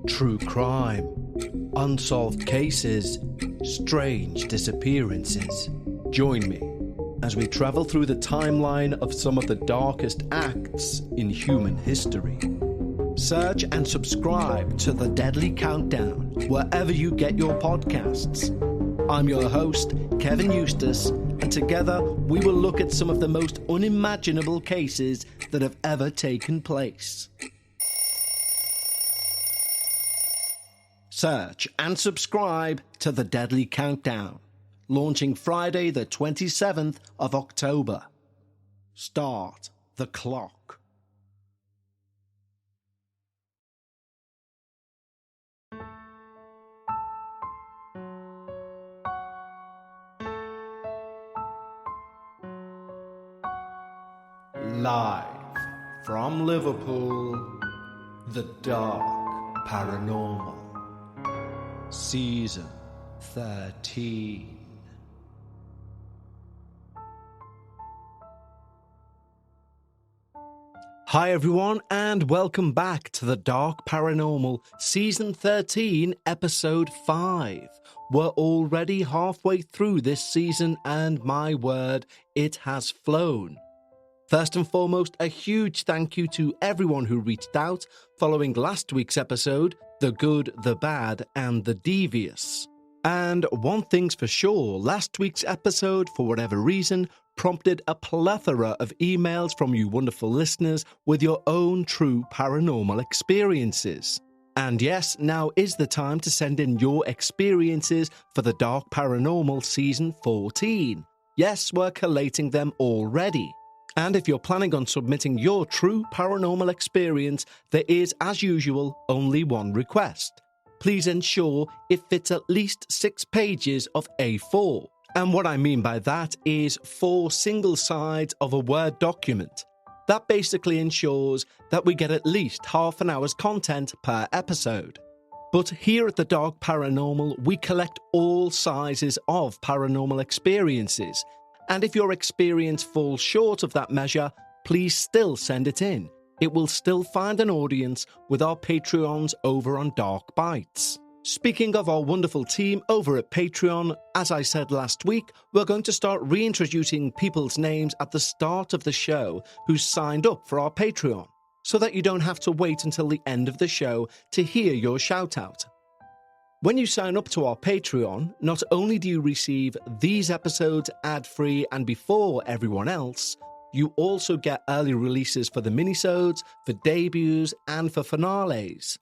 True crime, unsolved cases, strange disappearances. Join me as we travel through the timeline of some of the darkest acts in human history. Search and subscribe to The Deadly Countdown wherever you get your podcasts. I'm your host, Kevin Eustace, and together we will look at some of the most unimaginable cases that have ever taken place. Search and subscribe to The Deadly Countdown, launching Friday the 27th of October. Start the clock. Live from Liverpool, The Dark Paranormal, Season 13. Hi everyone, and welcome back to The Dark Paranormal, Season 13, Episode 5. We're already halfway through this season, and my word, it has flown. First and foremost, a huge thank you to everyone who reached out following last week's episode, The Good, the Bad, and the Devious. And one thing's for sure, last week's episode, for whatever reason, prompted a plethora of emails from you wonderful listeners with your own true paranormal experiences. And yes, now is the time to send in your experiences for The Dark Paranormal Season 14. Yes, we're collating them already. And if you're planning on submitting your true paranormal experience, there is, as usual, only one request. Please ensure it fits at least 6 pages of A4. And what I mean by that is 4 single sides of a Word document. That basically ensures that we get at least half an hour's content per episode. But here at The Dark Paranormal, we collect all sizes of paranormal experiences. And if your experience falls short of that measure, please still send it in. It will still find an audience with our Patreons over on Dark Bites. Speaking of our wonderful team over at Patreon, as I said last week, we're going to start reintroducing people's names at the start of the show who signed up for our Patreon, so that you don't have to wait until the end of the show to hear your shout out. When you sign up to our Patreon, not only do you receive these episodes ad-free and before everyone else, you also get early releases for the minisodes, for debuts, and for finales.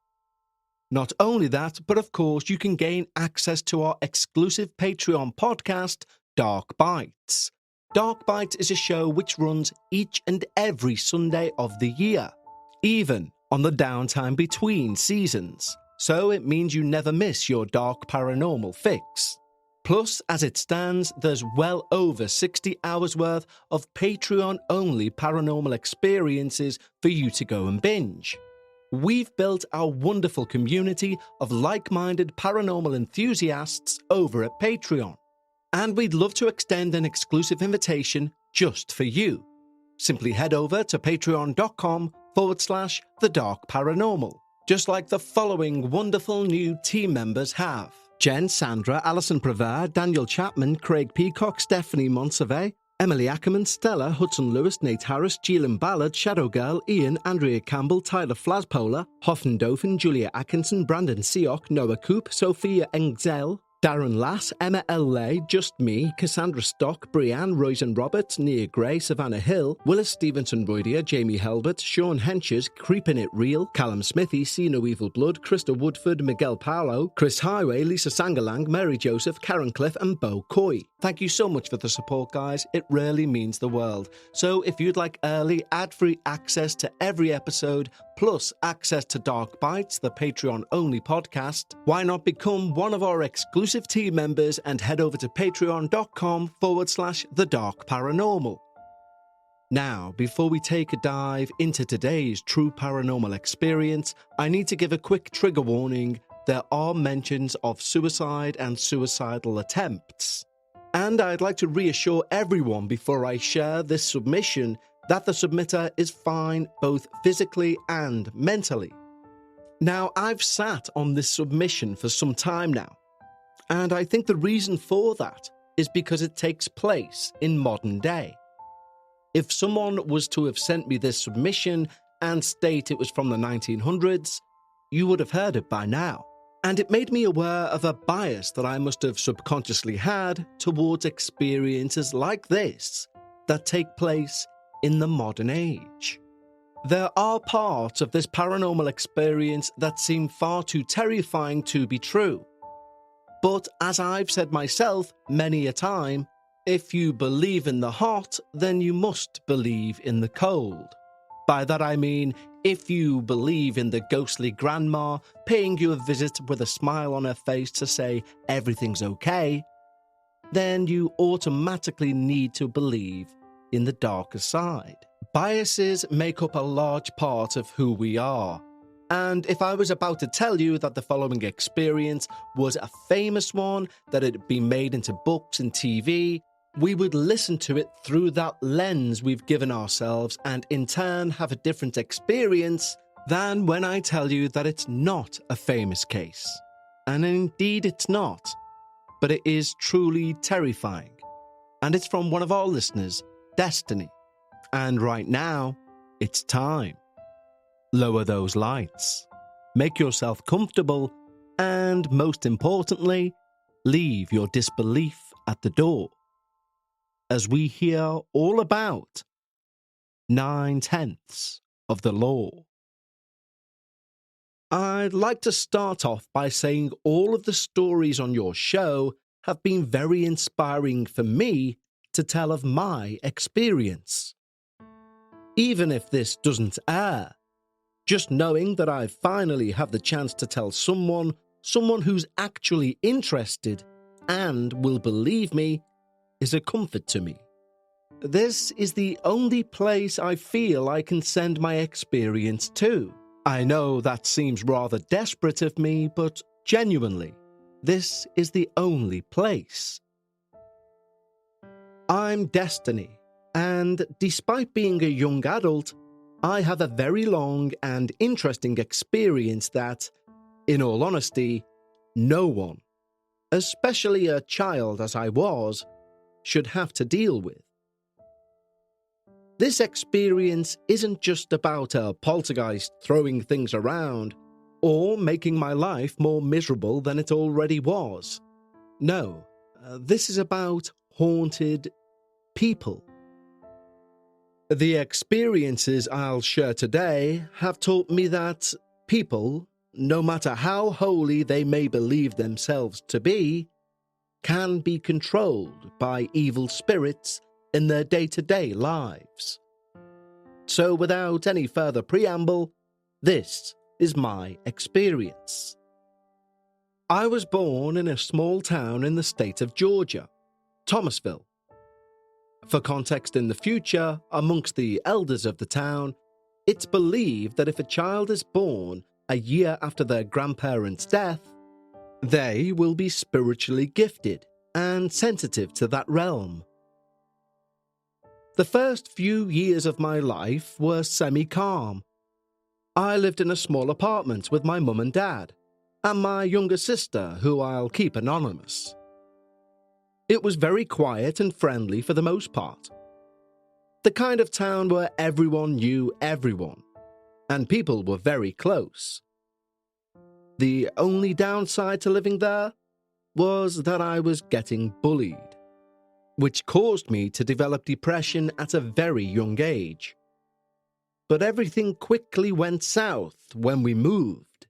Not only that, but of course you can gain access to our exclusive Patreon podcast, Dark Bites. Dark Bites is a show which runs each and every Sunday of the year, even on the downtime between seasons. So it means you never miss your Dark Paranormal fix. Plus, as it stands, there's well over 60 hours worth of Patreon-only paranormal experiences for you to go and binge. We've built our wonderful community of like-minded paranormal enthusiasts over at Patreon. And we'd love to extend an exclusive invitation just for you. Simply head over to patreon.com/The Dark Paranormal. Just like the following wonderful new team members have: Jen, Sandra, Alison Prevert, Daniel Chapman, Craig Peacock, Stephanie Monsave, Emily Ackerman, Stella, Hudson Lewis, Nate Harris, Jeelan Ballard, Shadow Girl, Ian, Andrea Campbell, Tyler Flaspola, Hoffen Dauphin, Julia Atkinson, Brandon Seock, Noah Coop, Sophia Engzel, Darren Lass, Emma L. Lay, Just Me, Cassandra Stock, Brianne, Royson Roberts, Nia Gray, Savannah Hill, Willis Stevenson Roydier, Jamie Helbert, Sean Henches, Creepin' It Real, Callum Smithy, See No Evil Blood, Krista Woodford, Miguel Paolo, Chris Highway, Lisa Sangalang, Mary Joseph, Karen Cliff, and Bo Coy. Thank you so much for the support, guys. It really means the world. So if you'd like early, ad-free access to every episode, plus access to Dark Bites, the Patreon-only podcast, why not become one of our exclusive team members and head over to patreon.com/The Dark Paranormal. Now, before we take a dive into today's true paranormal experience, I need to give a quick trigger warning. There are mentions of suicide and suicidal attempts. And I'd like to reassure everyone before I share this submission that the submitter is fine both physically and mentally. Now, I've sat on this submission for some time now, and I think the reason for that is because it takes place in modern day. If someone was to have sent me this submission and state it was from the 1900s, you would have heard it by now. And it made me aware of a bias that I must have subconsciously had towards experiences like this that take place in the modern age. There are parts of this paranormal experience that seem far too terrifying to be true. But as I've said myself many a time, if you believe in the hot, then you must believe in the cold. By that I mean, if you believe in the ghostly grandma paying you a visit with a smile on her face to say everything's okay, then you automatically need to believe in the darker side. Biases make up a large part of who we are. And if I was about to tell you that the following experience was a famous one, that it had been made into books and TV, we would listen to it through that lens we've given ourselves and in turn have a different experience than when I tell you that it's not a famous case. And indeed it's not, but it is truly terrifying. And it's from one of our listeners, Destiny. And right now, it's time. Lower those lights, make yourself comfortable, and most importantly, leave your disbelief at the door, as we hear all about 9/10th's of the law. I'd like to start off by saying all of the stories on your show have been very inspiring for me to tell of my experience. Even if this doesn't air, just knowing that I finally have the chance to tell someone who's actually interested and will believe me, is a comfort to me. This is the only place I feel I can send my experience to. I know that seems rather desperate of me, but genuinely, this is the only place. I'm Destiny, and despite being a young adult, I have a very long and interesting experience that, in all honesty, no one, especially a child as I was, should have to deal with. This experience isn't just about a poltergeist throwing things around or making my life more miserable than it already was. No, this is about haunted people. The experiences I'll share today have taught me that people, no matter how holy they may believe themselves to be, can be controlled by evil spirits in their day-to-day lives. So without any further preamble, this is my experience. I was born in a small town in the state of Georgia, Thomasville. For context in the future, amongst the elders of the town, it's believed that if a child is born a year after their grandparents' death, they will be spiritually gifted and sensitive to that realm. The first few years of my life were semi-calm. I lived in a small apartment with my mum and dad, and my younger sister, who I'll keep anonymous. It was very quiet and friendly for the most part. The kind of town where everyone knew everyone, and people were very close. The only downside to living there was that I was getting bullied, which caused me to develop depression at a very young age. But everything quickly went south when we moved.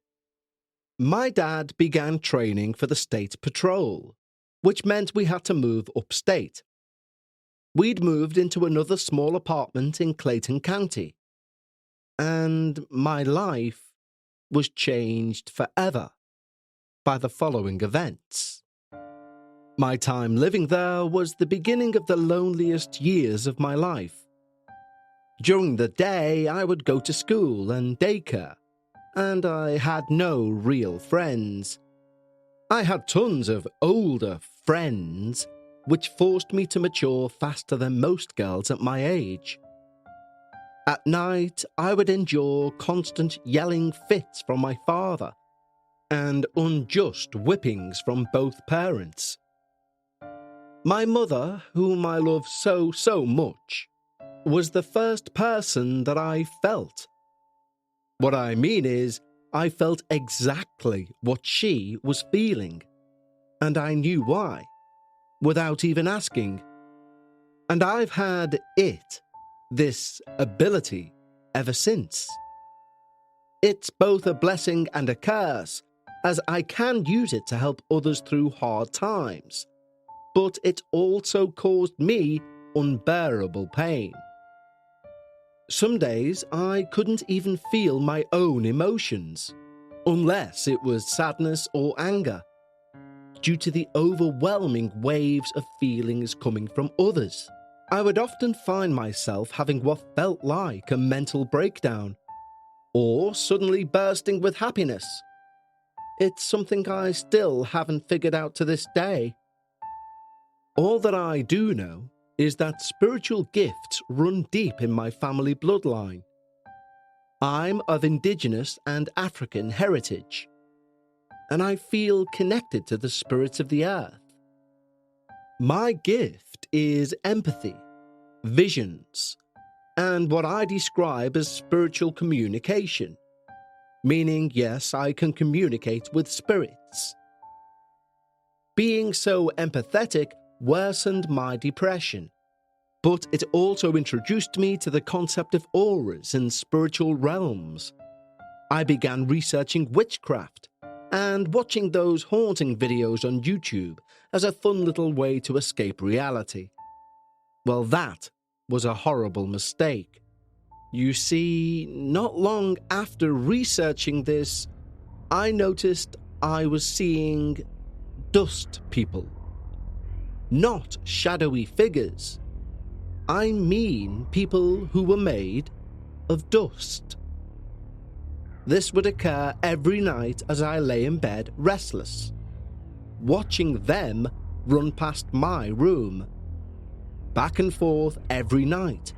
My dad began training for the state patrol, which meant we had to move upstate. We'd moved into another small apartment in Clayton County, and my life was changed forever by the following events. My time living there was the beginning of the loneliest years of my life. During the day, I would go to school and daycare, and I had no real friends. I had tons of older friends, which forced me to mature faster than most girls at my age. At night, I would endure constant yelling fits from my father and unjust whippings from both parents. My mother, whom I love so much, was the first person that I felt. What I mean is, I felt exactly what she was feeling, and I knew why, without even asking. And I've had this ability, ever since. It's both a blessing and a curse, as I can use it to help others through hard times, but it also caused me unbearable pain. Some days I couldn't even feel my own emotions, unless it was sadness or anger, due to the overwhelming waves of feelings coming from others. I would often find myself having what felt like a mental breakdown, or suddenly bursting with happiness. It's something I still haven't figured out to this day. All that I do know is that spiritual gifts run deep in my family bloodline. I'm of Indigenous and African heritage, and I feel connected to the spirits of the earth. My gift is empathy, visions, and what I describe as spiritual communication, meaning, yes, I can communicate with spirits. Being so empathetic worsened my depression, but it also introduced me to the concept of auras and spiritual realms. I began researching witchcraft and watching those haunting videos on YouTube as a fun little way to escape reality. Well, that was a horrible mistake. You see, not long after researching this, I noticed I was seeing dust people. Not shadowy figures. I mean people who were made of dust. This would occur every night as I lay in bed restless, watching them run past my room, back and forth every night.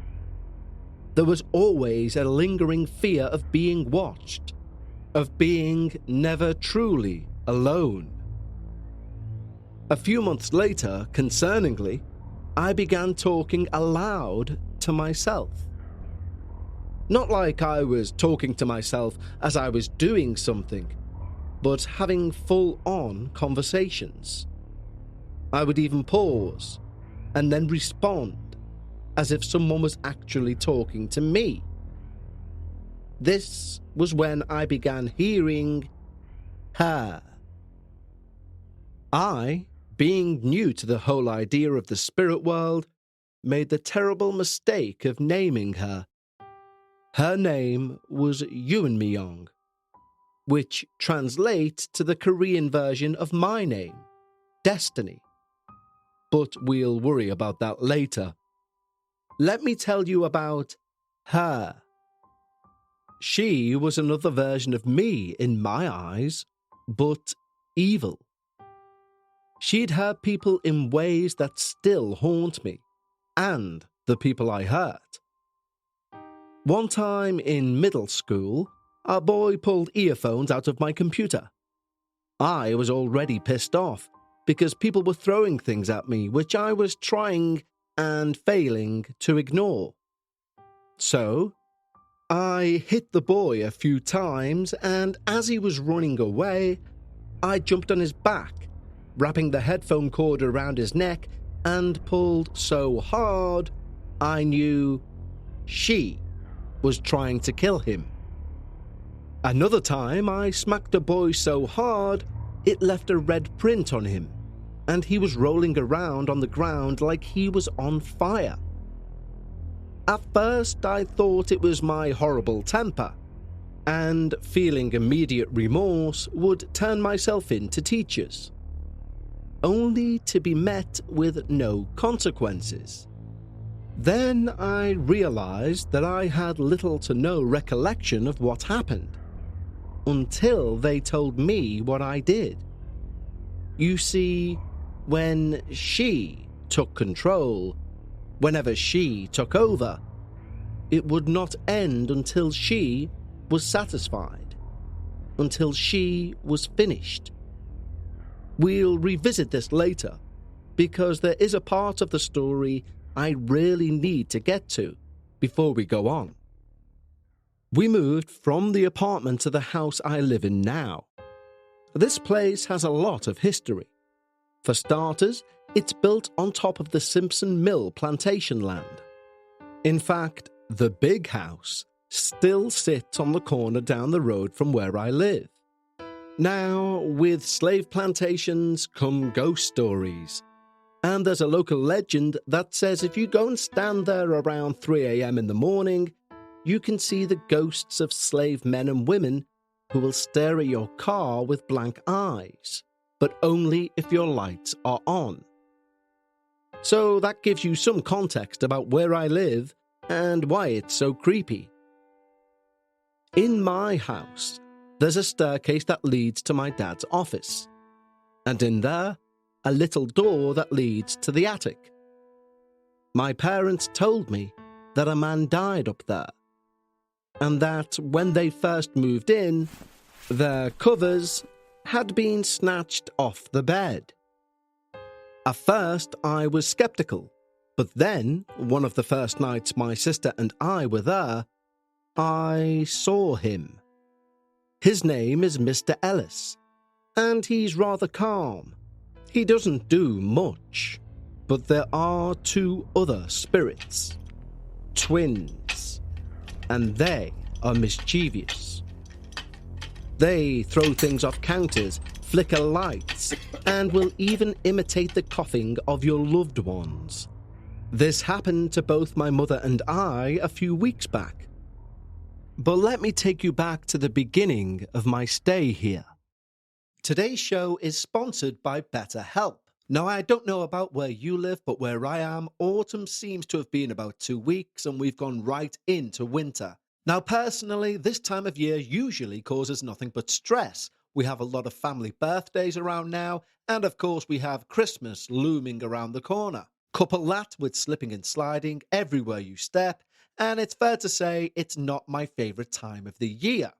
There was always a lingering fear of being watched, of being never truly alone. A few months later, concerningly, I began talking aloud to myself. Not like I was talking to myself as I was doing something, but having full-on conversations. I would even pause and then respond as if someone was actually talking to me. This was when I began hearing her. I, being new to the whole idea of the spirit world, made the terrible mistake of naming her. Her name was Myung, which translates to the Korean version of my name, Destiny. But we'll worry about that later. Let me tell you about her. She was another version of me in my eyes, but evil. She'd hurt people in ways that still haunt me, and the people I hurt. One time in middle school, a boy pulled earphones out of my computer. I was already pissed off because people were throwing things at me which I was trying and failing to ignore. So, I hit the boy a few times, and as he was running away, I jumped on his back, wrapping the headphone cord around his neck, and pulled so hard I knew she was trying to kill him. Another time, I smacked a boy so hard it left a red print on him, and he was rolling around on the ground like he was on fire. At first, I thought it was my horrible temper, and feeling immediate remorse would turn myself in to teachers, only to be met with no consequences. Then I realized that I had little to no recollection of what happened, until they told me what I did. You see, when she took control, whenever she took over, it would not end until she was satisfied, until she was finished. We'll revisit this later, because there is a part of the story I really need to get to before we go on. We moved from the apartment to the house I live in now. This place has a lot of history. For starters, it's built on top of the Simpson Mill plantation land. In fact, the big house still sits on the corner down the road from where I live. Now, with slave plantations come ghost stories. And there's a local legend that says if you go and stand there around 3 a.m. in the morning, you can see the ghosts of slave men and women who will stare at your car with blank eyes, but only if your lights are on. So that gives you some context about where I live and why it's so creepy. In my house, there's a staircase that leads to my dad's office, and in there, a little door that leads to the attic. My parents told me that a man died up there, and that when they first moved in, their covers had been snatched off the bed. At first, I was skeptical, but then, one of the first nights my sister and I were there, I saw him. His name is Mr. Ellis, and he's rather calm. He doesn't do much, but there are two other spirits, twins, and they are mischievous. They throw things off counters, flicker lights, and will even imitate the coughing of your loved ones. This happened to both my mother and I a few weeks back. But let me take you back to the beginning of my stay here. Today's show is sponsored by BetterHelp. Now, I don't know about where you live, but where I am, autumn seems to have been about 2 weeks and we've gone right into winter. Now, personally, this time of year usually causes nothing but stress. We have a lot of family birthdays around now, and of course we have Christmas looming around the corner. Couple that with slipping and sliding everywhere you step, and it's fair to say it's not my favourite time of the year.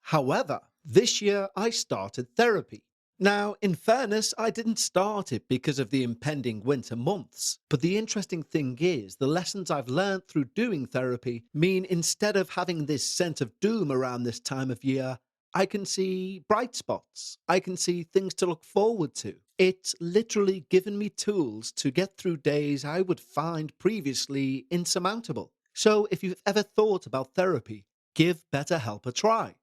However, this year I started therapy. Now, in fairness, I didn't start it because of the impending winter months. But the interesting thing is, the lessons I've learned through doing therapy mean instead of having this sense of doom around this time of year, I can see bright spots. I can see things to look forward to. It's literally given me tools to get through days I would find previously insurmountable. So if you've ever thought about therapy, give BetterHelp a try.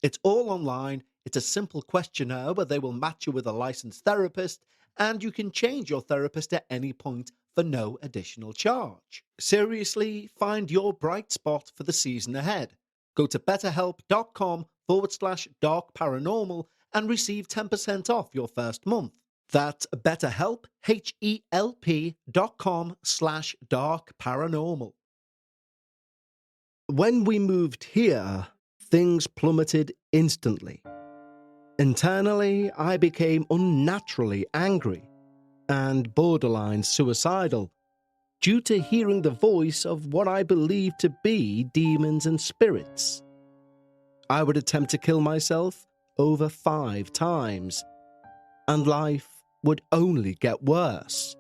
It's all online. It's a simple questionnaire where they will match you with a licensed therapist, and you can change your therapist at any point for no additional charge. Seriously, find your bright spot for the season ahead. Go to betterhelp.com/Dark Paranormal and receive 10% off your first month. That's BetterHelp, HELP.com/Dark Paranormal. When we moved here, things plummeted instantly. Internally, I became unnaturally angry and borderline suicidal due to hearing the voice of what I believed to be demons and spirits. I would attempt to kill myself over 5 times, and life would only get worse.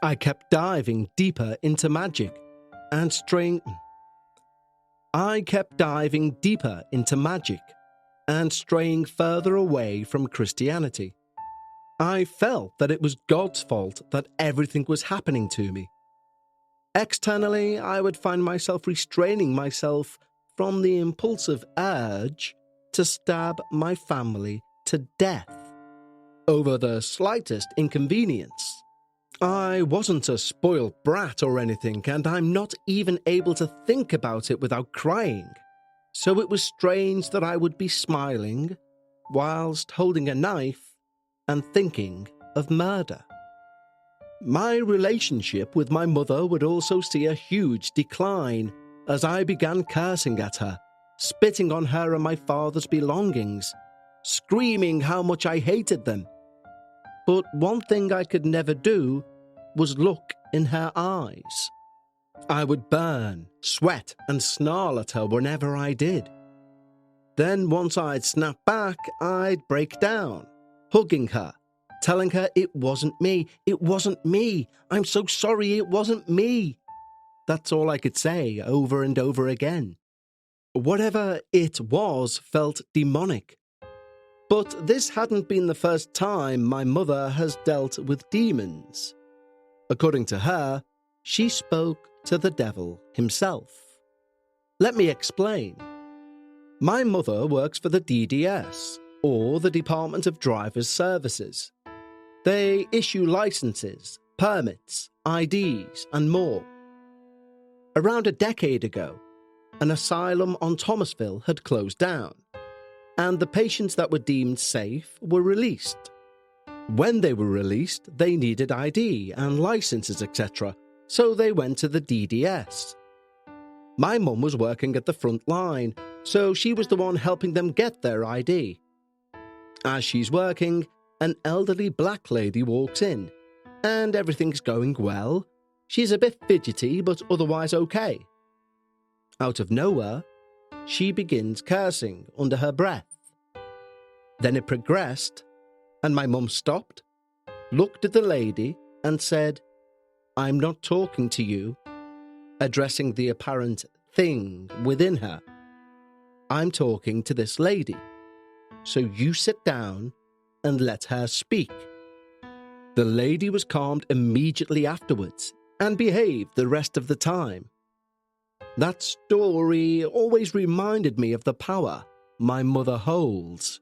I kept diving deeper into magic and straying further away from Christianity. I felt that it was God's fault that everything was happening to me. Externally, I would find myself restraining myself from the impulsive urge to stab my family to death over the slightest inconvenience. I wasn't a spoiled brat or anything, and I'm not even able to think about it without crying. So it was strange that I would be smiling whilst holding a knife and thinking of murder. My relationship with my mother would also see a huge decline as I began cursing at her, spitting on her and my father's belongings, screaming how much I hated them. But one thing I could never do was look in her eyes. I would burn, sweat, and snarl at her whenever I did. Then once I'd snap back, I'd break down, hugging her, telling her it wasn't me, I'm so sorry, it wasn't me. That's all I could say over and over again. Whatever it was felt demonic. But this hadn't been the first time my mother has dealt with demons. According to her, she spoke to the devil himself. Let me explain. My mother works for the DDS, or the Department of Drivers Services. They issue licenses, permits, IDs, and more. Around a decade ago, an asylum on Thomasville had closed down, and the patients that were deemed safe were released. When they were released, they needed ID and licenses, etc., so they went to the DDS. My mum was working at the front line, so she was the one helping them get their ID. As she's working, an elderly black lady walks in, and everything's going well. She's a bit fidgety, but otherwise okay. Out of nowhere, she begins cursing under her breath. Then it progressed, and my mum stopped, looked at the lady, and said, "I'm not talking to you," addressing the apparent thing within her. "I'm talking to this lady, so you sit down and let her speak." The lady was calmed immediately afterwards and behaved the rest of the time. That story always reminded me of the power my mother holds.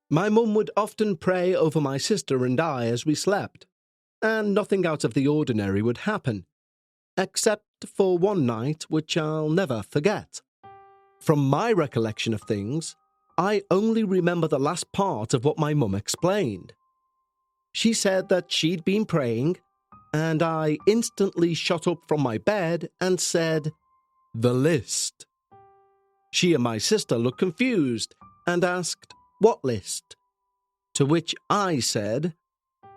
My mum would often pray over my sister and I as we slept, and nothing out of the ordinary would happen, except for one night which I'll never forget. From my recollection of things, I only remember the last part of what my mum explained. She said that she'd been praying, and I instantly shot up from my bed and said, "The list." She and my sister looked confused and asked, "What list?" To which I said,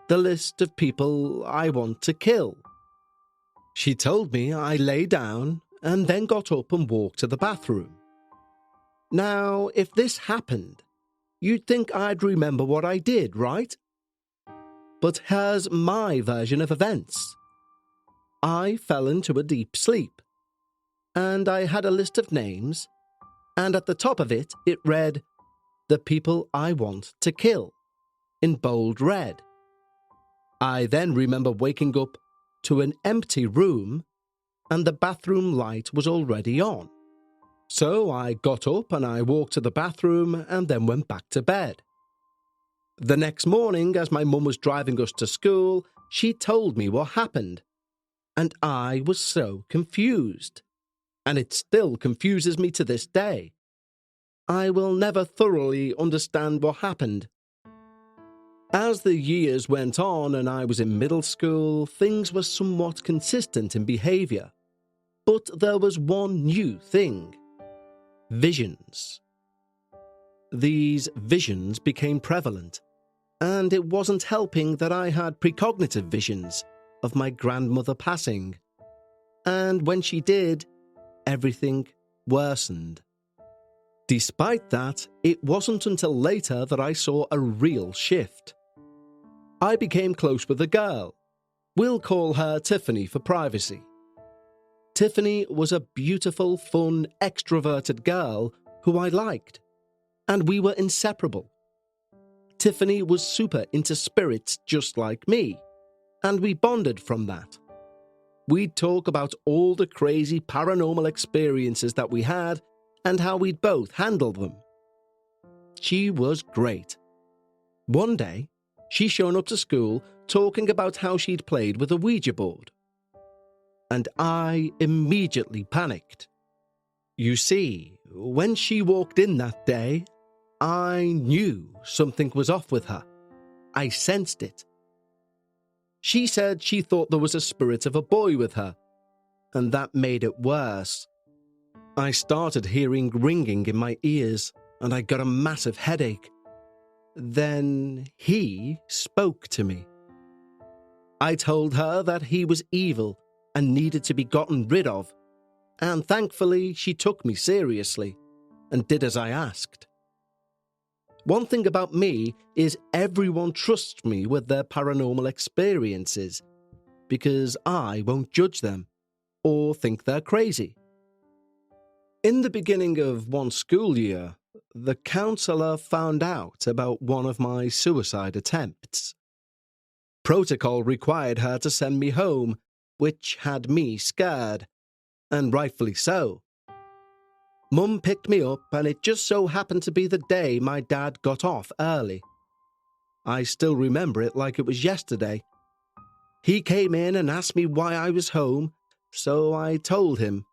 "The list of people I want to kill." She told me I lay down and then got up and walked to the bathroom. Now, if this happened, you'd think I'd remember what I did, right? But here's my version of events. I fell into a deep sleep, and I had a list of names, and at the top of it, it read, "The people I want to kill," in bold red. I then remember waking up to an empty room, and the bathroom light was already on. So I got up and I walked to the bathroom and then went back to bed. The next morning, as my mum was driving us to school, she told me what happened, and I was so confused. And it still confuses me to this day. I will never thoroughly understand what happened. As the years went on and I was in middle school, things were somewhat consistent in behaviour. But there was one new thing. Visions. These visions became prevalent, and it wasn't helping that I had precognitive visions of my grandmother passing. And when she did, everything worsened. Despite that, it wasn't until later that I saw a real shift. I became close with a girl. We'll call her Tiffany for privacy. Tiffany was a beautiful, fun, extroverted girl who I liked, and we were inseparable. Tiffany was super into spirits just like me, and we bonded from that. We'd talk about all the crazy paranormal experiences that we had and how we'd both handled them. She was great. One day, she showed up to school talking about how she'd played with a Ouija board. And I immediately panicked. You see, when she walked in that day, I knew something was off with her. I sensed it. She said she thought there was a spirit of a boy with her, and that made it worse. I started hearing ringing in my ears, and I got a massive headache. Then he spoke to me. I told her that he was evil and needed to be gotten rid of, and thankfully she took me seriously and did as I asked. One thing about me is everyone trusts me with their paranormal experiences because I won't judge them or think they're crazy. In the beginning of one school year, the counsellor found out about one of my suicide attempts. Protocol required her to send me home, which had me scared, and rightfully so. Mum picked me up, and it just so happened to be the day my dad got off early. I still remember it like it was yesterday. He came in and asked me why I was home, so I told him,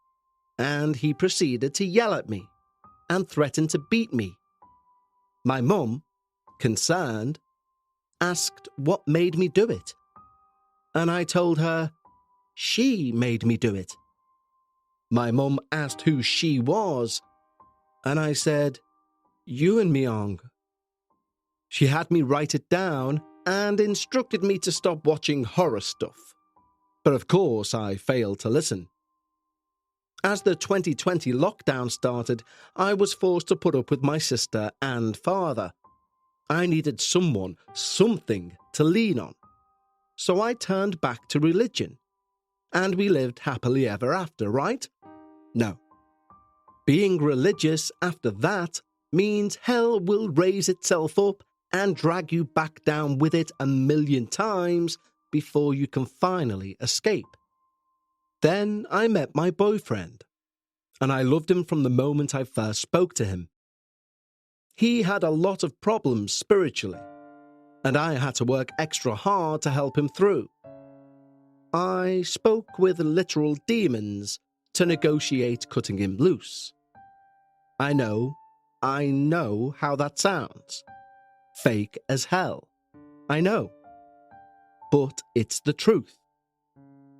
and he proceeded to yell at me and threatened to beat me. My mum, concerned, asked what made me do it, and I told her she made me do it. My mum asked who she was, and I said, "You and Myung." She had me write it down and instructed me to stop watching horror stuff, but of course I failed to listen. As the 2020 lockdown started, I was forced to put up with my sister and father. I needed something to lean on. So I turned back to religion. And we lived happily ever after, right? No. Being religious after that means hell will raise itself up and drag you back down with it 1,000,000 times before you can finally escape. Then I met my boyfriend, and I loved him from the moment I first spoke to him. He had a lot of problems spiritually, and I had to work extra hard to help him through. I spoke with literal demons to negotiate cutting him loose. I know how that sounds. Fake as hell. I know. But it's the truth.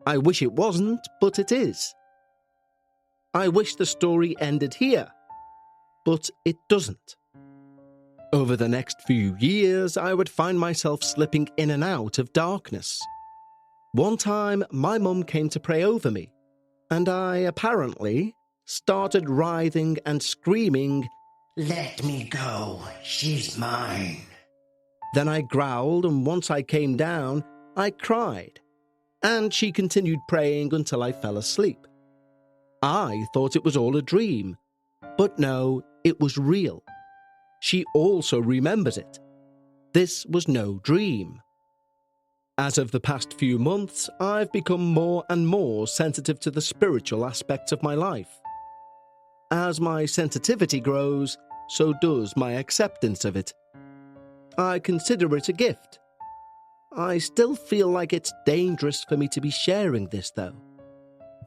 I wish it wasn't, but it is. I wish the story ended here, but it doesn't. Over the next few years, I would find myself slipping in and out of darkness. One time, my mum came to pray over me, and I apparently started writhing and screaming, "Let me go, she's mine." Then I growled, and once I came down, I cried, and she continued praying until I fell asleep. I thought it was all a dream, but no, it was real. She also remembers it. This was no dream. As of the past few months, I've become more and more sensitive to the spiritual aspects of my life. As my sensitivity grows, so does my acceptance of it. I consider it a gift. I still feel like it's dangerous for me to be sharing this, though.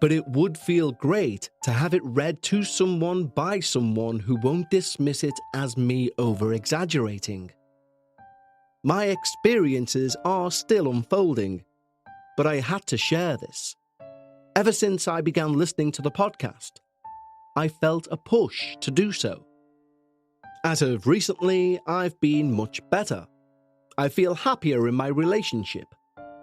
But it would feel great to have it read to someone by someone who won't dismiss it as me over-exaggerating. My experiences are still unfolding, but I had to share this. Ever since I began listening to the podcast, I felt a push to do so. As of recently, I've been much better. I feel happier in my relationship,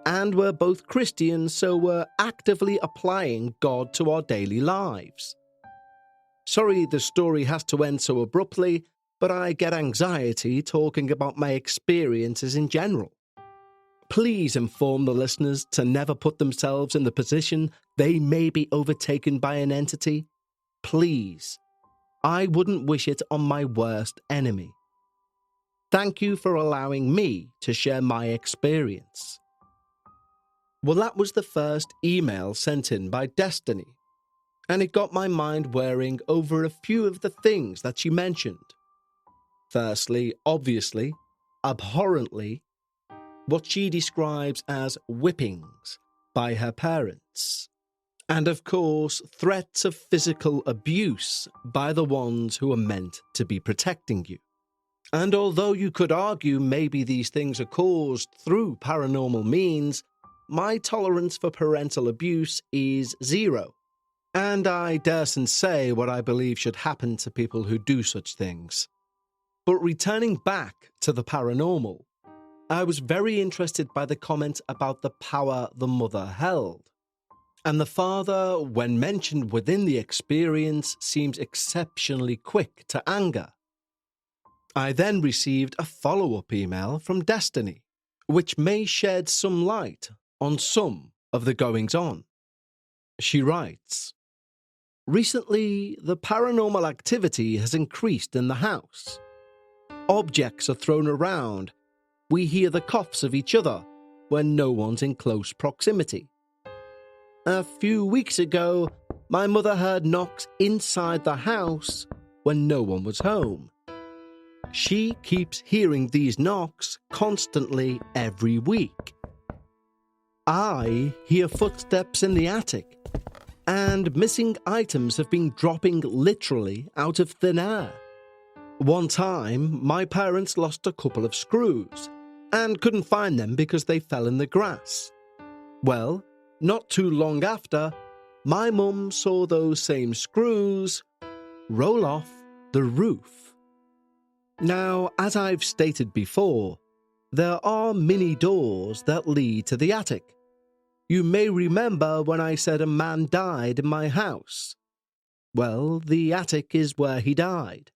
and we're both Christians, so we're actively applying God to our daily lives. Sorry the story has to end so abruptly, but I get anxiety talking about my experiences in general. Please inform the listeners to never put themselves in the position they may be overtaken by an entity. Please. I wouldn't wish it on my worst enemy. Thank you for allowing me to share my experience. Well, that was the first email sent in by Destiny, and it got my mind whirring over a few of the things that she mentioned. Firstly, obviously, abhorrently, what she describes as whippings by her parents, and of course, threats of physical abuse by the ones who are meant to be protecting you. And although you could argue maybe these things are caused through paranormal means, my tolerance for parental abuse is 0. And I daresn't say what I believe should happen to people who do such things. But returning back to the paranormal, I was very interested by the comment about the power the mother held. and the father, when mentioned within the experience, seems exceptionally quick to anger. I then received a follow-up email from Destiny, which may shed some light on some of the goings-on. She writes, "Recently, the paranormal activity has increased in the house. Objects are thrown around. We hear the coughs of each other when no one's in close proximity. A few weeks ago, my mother heard knocks inside the house when no one was home. She keeps hearing these knocks constantly every week. I hear footsteps in the attic, and missing items have been dropping literally out of thin air. One time, my parents lost a couple of screws and couldn't find them because they fell in the grass. Well, not too long after, my mum saw those same screws roll off the roof. Now, as I've stated before, there are mini doors that lead to the attic. You may remember when I said a man died in my house. Well, the attic is where he died.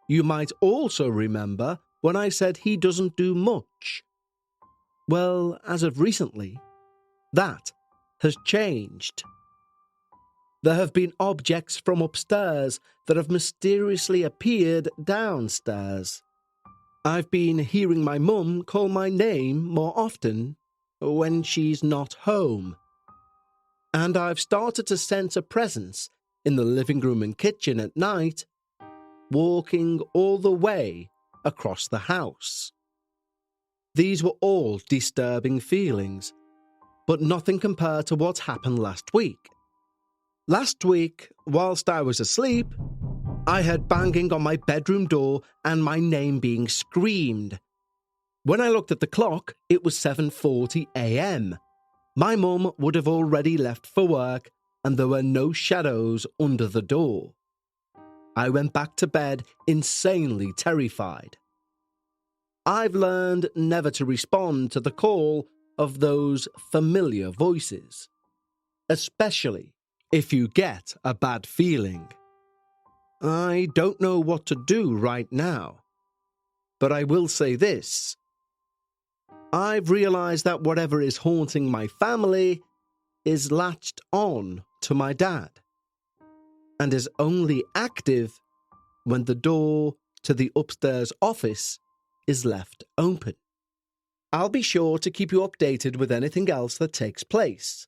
You might also remember when I said he doesn't do much. Well, as of recently, that has changed. There have been objects from upstairs that have mysteriously appeared downstairs. I've been hearing my mum call my name more often when she's not home. And I've started to sense a presence in the living room and kitchen at night, walking all the way across the house. These were all disturbing feelings, but nothing compared to what happened last week. Last week, whilst I was asleep, I heard banging on my bedroom door and my name being screamed. When I looked at the clock, it was 7:40 a.m. My mum would have already left for work, and there were no shadows under the door. I went back to bed insanely terrified. I've learned never to respond to the call of those familiar voices, especially if you get a bad feeling. I don't know what to do right now, but I will say this. I've realized that whatever is haunting my family is latched on to my dad and is only active when the door to the upstairs office is left open. I'll be sure to keep you updated with anything else that takes place.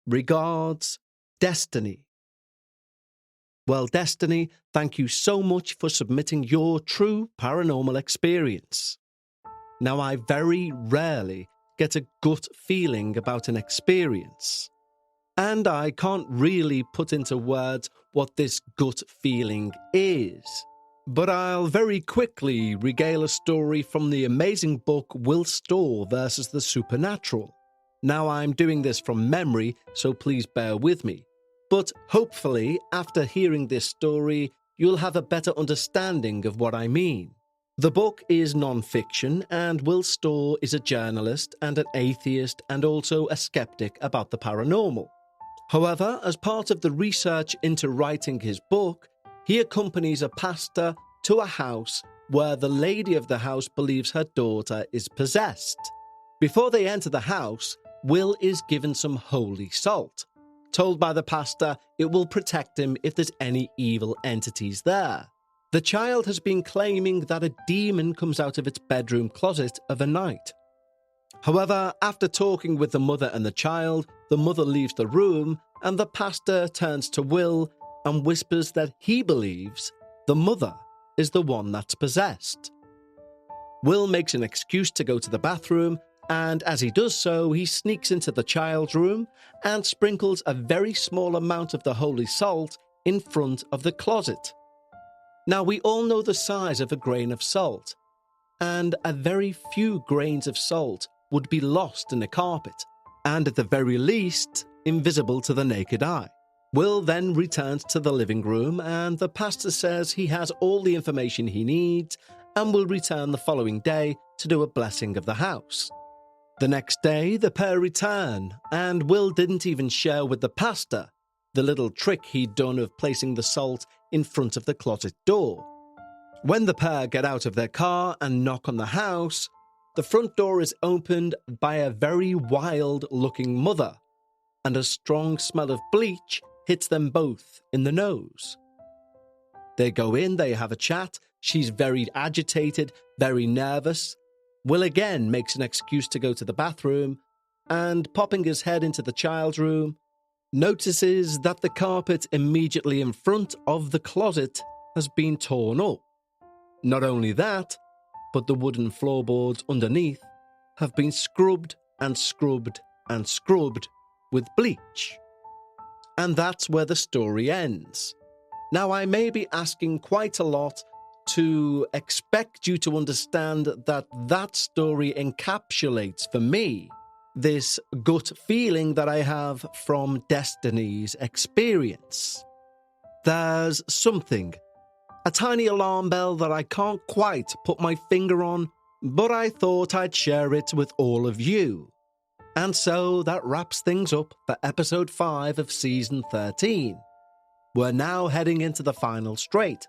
Regards, Destiny." Well, Destiny, thank you so much for submitting your true paranormal experience. Now, I very rarely get a gut feeling about an experience, and I can't really put into words what this gut feeling is. But I'll very quickly regale a story from the amazing book Will Storr vs. the Supernatural. Now, I'm doing this from memory, so please bear with me. But hopefully, after hearing this story, you'll have a better understanding of what I mean. The book is non-fiction, and Will Storr is a journalist and an atheist and also a skeptic about the paranormal. However, as part of the research into writing his book, he accompanies a pastor to a house where the lady of the house believes her daughter is possessed. Before they enter the house, Will is given some holy salt, told by the pastor it will protect him if there's any evil entities there. The child has been claiming that a demon comes out of its bedroom closet of a night. However, after talking with the mother and the child, the mother leaves the room and the pastor turns to Will and whispers that he believes the mother is the one that's possessed. Will makes an excuse to go to the bathroom, and as he does so, he sneaks into the child's room and sprinkles a very small amount of the holy salt in front of the closet. Now, we all know the size of a grain of salt, and a very few grains of salt would be lost in a carpet, and at the very least, invisible to the naked eye. Will then returns to the living room, and the pastor says he has all the information he needs and will return the following day to do a blessing of the house. The next day, the pair return, and Will didn't even share with the pastor the little trick he'd done of placing the salt in front of the closet door. When the pair get out of their car and knock on the house, the front door is opened by a very wild-looking mother, and a strong smell of bleach hits them both in the nose. They go in, they have a chat. She's very agitated, very nervous. Will again makes an excuse to go to the bathroom, and popping his head into the child's room, notices that the carpet immediately in front of the closet has been torn up. Not only that, but the wooden floorboards underneath have been scrubbed and scrubbed and scrubbed with bleach. And that's where the story ends. Now, I may be asking quite a lot to expect you to understand that that story encapsulates for me this gut feeling that I have from Destiny's experience. There's something, a tiny alarm bell that I can't quite put my finger on, but I thought I'd share it with all of you. And so that wraps things up for episode 5 of season 13. We're now heading into the final straight.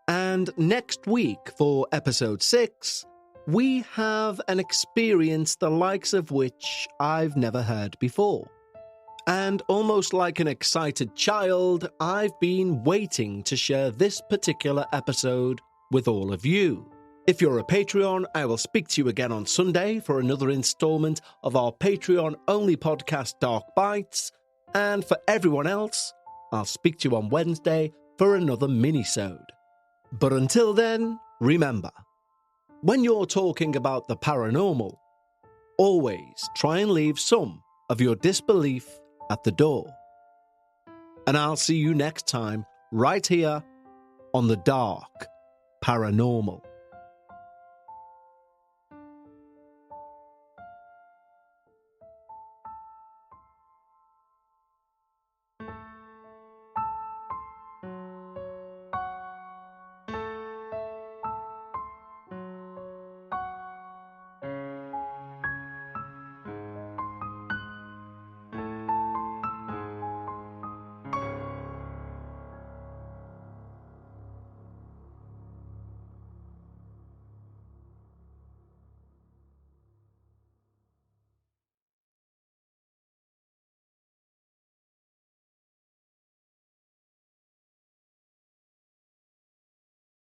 And next week for episode 6, we have an experience the likes of which I've never heard before. And almost like an excited child, I've been waiting to share this particular episode with all of you. If you're a Patreon, I will speak to you again on Sunday for another installment of our Patreon-only podcast, Dark Bites. And for everyone else, I'll speak to you on Wednesday for another mini-sode. But until then, remember, when you're talking about the paranormal, always try and leave some of your disbelief at the door. And I'll see you next time right here on the Dark Paranormal.